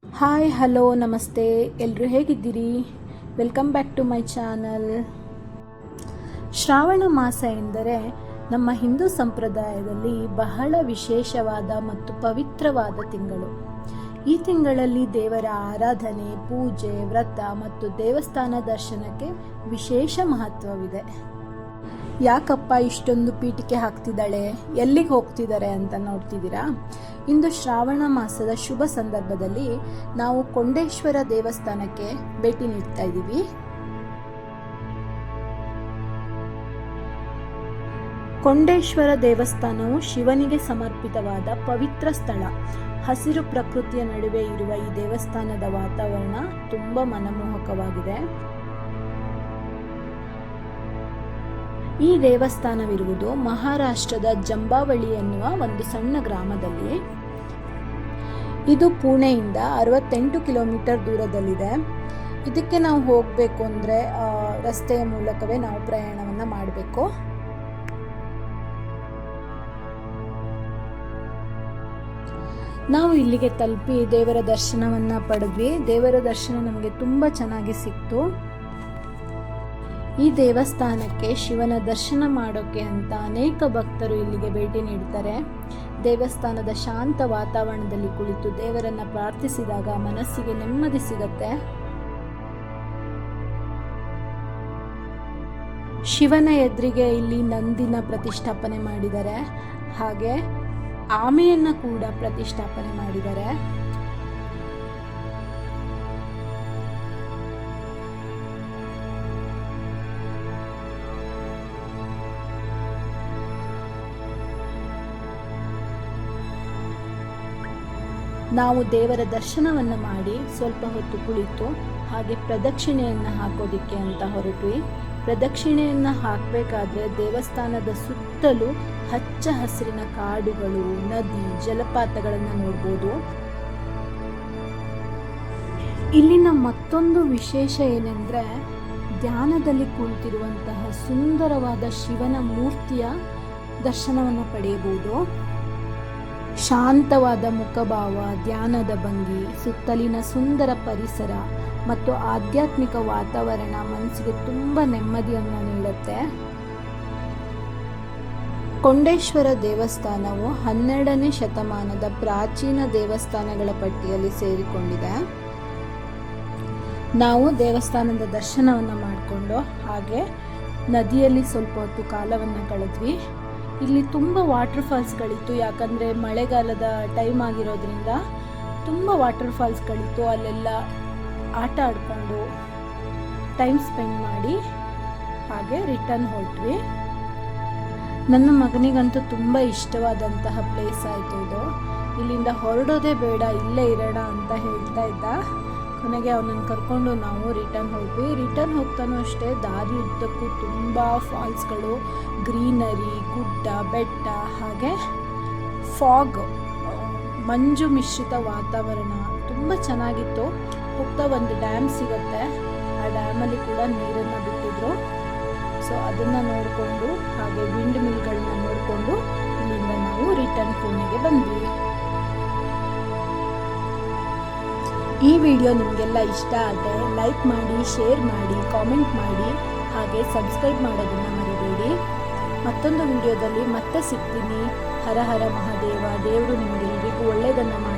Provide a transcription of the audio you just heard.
Hi hello ನಮಸ್ತೆ ಎಲ್ಲರೂ ಹೇಗಿದ್ದೀರಿ? Welcome back to my channel. ಶ್ರಾವಣ ಮಾಸ ಎಂದರೆ ನಮ್ಮ ಹಿಂದೂ ಸಂಪ್ರದಾಯದಲ್ಲಿ ಬಹಳ ವಿಶೇಷವಾದ ಮತ್ತು ಪವಿತ್ರವಾದ ತಿಂಗಳು. ಈ ತಿಂಗಳಲ್ಲಿ ದೇವರ ಆರಾಧನೆ, ಪೂಜೆ, ವ್ರತ ಮತ್ತು ದೇವಸ್ಥಾನ ದರ್ಶನಕ್ಕೆ ವಿಶೇಷ ಮಹತ್ವವಿದೆ. ಯಾಕಪ್ಪ ಇಷ್ಟೊಂದು ಪೀಠಿಕೆ ಹಾಕ್ತಿದ್ದಾಳೆ, ಎಲ್ಲಿಗೆ ಹೋಗ್ತಿದ್ದಾರೆ ಅಂತ ನೋಡ್ತಿದ್ದೀರಾ? ಇಂದು ಶ್ರಾವಣ ಮಾಸದ ಶುಭ ಸಂದರ್ಭದಲ್ಲಿ ನಾವು ಕೊಂಡೇಶ್ವರ ದೇವಸ್ಥಾನಕ್ಕೆ ಭೇಟಿ ನೀಡ್ತಾ ಇದ್ದೀವಿ. ಕೊಂಡೇಶ್ವರ ದೇವಸ್ಥಾನವು ಶಿವನಿಗೆ ಸಮರ್ಪಿತವಾದ ಪವಿತ್ರ ಸ್ಥಳ. ಹಸಿರು ಪ್ರಕೃತಿಯ ನಡುವೆ ಇರುವ ಈ ದೇವಸ್ಥಾನದ ವಾತಾವರಣ ತುಂಬ ಮನಮೋಹಕವಾಗಿದೆ. ಈ ದೇವಸ್ಥಾನವಿರುವುದು ಮಹಾರಾಷ್ಟ್ರದ ಜಂಬಾವಳಿ ಎನ್ನುವ ಒಂದು ಸಣ್ಣ ಗ್ರಾಮದಲ್ಲಿ. ಇದು ಪುಣೆಯಿಂದ 68 ಕಿಲೋಮೀಟರ್ ದೂರದಲ್ಲಿದೆ. ಇದಕ್ಕೆ ನಾವು ಹೋಗಬೇಕು ಅಂದರೆ ರಸ್ತೆಯ ಮೂಲಕವೇ ನಾವು ಪ್ರಯಾಣವನ್ನು ಮಾಡಬೇಕು. ನಾವು ಇಲ್ಲಿಗೆ ತಲುಪಿ ದೇವರ ದರ್ಶನವನ್ನು ಪಡೆದ್ವಿ. ದೇವರ ದರ್ಶನ ನಮಗೆ ತುಂಬ ಚೆನ್ನಾಗಿ ಸಿಕ್ತು. ಈ ದೇವಸ್ಥಾನಕ್ಕೆ ಶಿವನ ದರ್ಶನ ಮಾಡೋಕ್ಕೆ ಅಂತ ಅನೇಕ ಭಕ್ತರು ಇಲ್ಲಿಗೆ ಭೇಟಿ ನೀಡ್ತಾರೆ. ದೇವಸ್ಥಾನದ ಶಾಂತ ವಾತಾವರಣದಲ್ಲಿ ಕುಳಿತು ದೇವರನ್ನ ಪ್ರಾರ್ಥಿಸಿದಾಗ ಮನಸ್ಸಿಗೆ ನೆಮ್ಮದಿ ಸಿಗತ್ತೆ. ಶಿವನ ಎದುರಿಗೆ ಇಲ್ಲಿ ನಂದಿನ ಪ್ರತಿಷ್ಠಾಪನೆ ಮಾಡಿದ್ದಾರೆ, ಹಾಗೆ ಆಮೆಯನ್ನ ಕೂಡ ಪ್ರತಿಷ್ಠಾಪನೆ ಮಾಡಿದ್ದಾರೆ. ನಾವು ದೇವರ ದರ್ಶನವನ್ನು ಮಾಡಿ ಸ್ವಲ್ಪ ಹೊತ್ತು ಕುಳಿತು ಹಾಗೆ ಪ್ರದಕ್ಷಿಣೆಯನ್ನು ಹಾಕೋದಿಕ್ಕೆ ಅಂತ ಹೊರಟ್ವಿ. ಪ್ರದಕ್ಷಿಣೆಯನ್ನು ಹಾಕಬೇಕಾದ್ರೆ ದೇವಸ್ಥಾನದ ಸುತ್ತಲೂ ಹಚ್ಚ ಹಸಿರಿನ ಕಾಡುಗಳು, ನದಿ, ಜಲಪಾತಗಳನ್ನು ನೋಡ್ಬೋದು. ಇಲ್ಲಿನ ಮತ್ತೊಂದು ವಿಶೇಷ ಏನೆಂದರೆ ಧ್ಯಾನದಲ್ಲಿ ಕುಳಿತಿರುವಂತಹ ಸುಂದರವಾದ ಶಿವನ ಮೂರ್ತಿಯ ದರ್ಶನವನ್ನು ಪಡೆಯಬಹುದು. ಶಾಂತವಾದ ಮುಖಭಾವ, ಧ್ಯಾನದ ಭಂಗಿ, ಸುತ್ತಲಿನ ಸುಂದರ ಪರಿಸರ ಮತ್ತು ಆಧ್ಯಾತ್ಮಿಕ ವಾತಾವರಣ ಮನಸ್ಸಿಗೆ ತುಂಬ ನೆಮ್ಮದಿಯನ್ನು ನೀಡುತ್ತೆ. ಕೊಂಡೇಶ್ವರ ದೇವಸ್ಥಾನವು 12ನೇ ಶತಮಾನದ ಪ್ರಾಚೀನ ದೇವಸ್ಥಾನಗಳ ಪಟ್ಟಿಯಲ್ಲಿ ಸೇರಿಕೊಂಡಿದೆ. ನಾವು ದೇವಸ್ಥಾನದ ದರ್ಶನವನ್ನು ಮಾಡಿಕೊಂಡು ಹಾಗೆ ನದಿಯಲ್ಲಿ ಸ್ವಲ್ಪ ಹೊತ್ತು ಕಾಲವನ್ನು ಕಳೆದ್ವಿ. ಇಲ್ಲಿ ತುಂಬ ವಾಟರ್ ಫಾಲ್ಸ್ಗಳಿತ್ತು, ಯಾಕಂದರೆ ಮಳೆಗಾಲದ ಟೈಮ್ ಆಗಿರೋದ್ರಿಂದ ತುಂಬ ವಾಟರ್ ಫಾಲ್ಸ್ಗಳಿತ್ತು. ಅಲ್ಲೆಲ್ಲ ಆಟ ಆಡಿಕೊಂಡು ಟೈಮ್ ಸ್ಪೆಂಡ್ ಮಾಡಿ ಹಾಗೆ ರಿಟರ್ನ್ ಹೊರಟ್ವಿ. ನನ್ನ ಮಗನಿಗಂತೂ ತುಂಬ ಇಷ್ಟವಾದಂತಹ ಪ್ಲೇಸ್ ಆಯಿತು ಇದು. ಇಲ್ಲಿಂದ ಹೊರಡೋದೇ ಬೇಡ, ಇಲ್ಲೇ ಇರೋಣ ಅಂತ ಹೇಳ್ತಾ ಇದ್ದ. ಕೊನೆಗೆ ಅವನನ್ನು ಕರ್ಕೊಂಡು ನಾವು ರಿಟರ್ನ್ ಹೊರಟ್ವಿ. ರಿಟರ್ನ್ ಹೋಗ್ತಾನೂ ಅಷ್ಟೇ ದಾರಿ ಉದ್ದಕ್ಕೂ ತುಂಬ ಫಾಲ್ಸ್ಗಳು, ಗ್ರೀನರಿ, ಗುಡ್ಡ, ಬೆಟ್ಟ, ಹಾಗೆ ಫಾಗ್, ಮಂಜು ಮಿಶ್ರಿತ ವಾತಾವರಣ ತುಂಬ ಚೆನ್ನಾಗಿತ್ತು. ಹೋಗ್ತಾ ಒಂದು ಡ್ಯಾಮ್ ಸಿಗುತ್ತೆ, ಆ ಡ್ಯಾಮಲ್ಲಿ ಕೂಡ ನೀರನ್ನು ಬಿಟ್ಟಿದ್ರು. ಸೊ ಅದನ್ನು ನೋಡಿಕೊಂಡು ಹಾಗೆ ವಿಂಡ್ ಮಿಲ್ಗಳನ್ನ ನೋಡಿಕೊಂಡು ಇಲ್ಲಿಂದ ನಾವು ರಿಟರ್ನ್ ಪುಣೆಗೆ ಬಂದ್ವಿ. ಈ ವಿಡಿಯೋ ನಿಮಗೆಲ್ಲ ಇಷ್ಟ ಆದರೆ ಲೈಕ್ ಮಾಡಿ, ಶೇರ್ ಮಾಡಿ, ಕಾಮೆಂಟ್ ಮಾಡಿ, ಹಾಗೆ ಸಬ್ಸ್ಕ್ರೈಬ್ ಮಾಡೋದನ್ನು ಮರಿಬೇಡಿ. ಮತ್ತೊಂದು ವಿಡಿಯೋದಲ್ಲಿ ಮತ್ತೆ ಸಿಗ್ತೀನಿ. ಹರ ಹರ ಮಹಾದೇವ. ದೇವರು ನಿಮಗೆಲ್ಲರಿಗೂ ಒಳ್ಳೆಯದನ್ನು ಮಾಡಿ.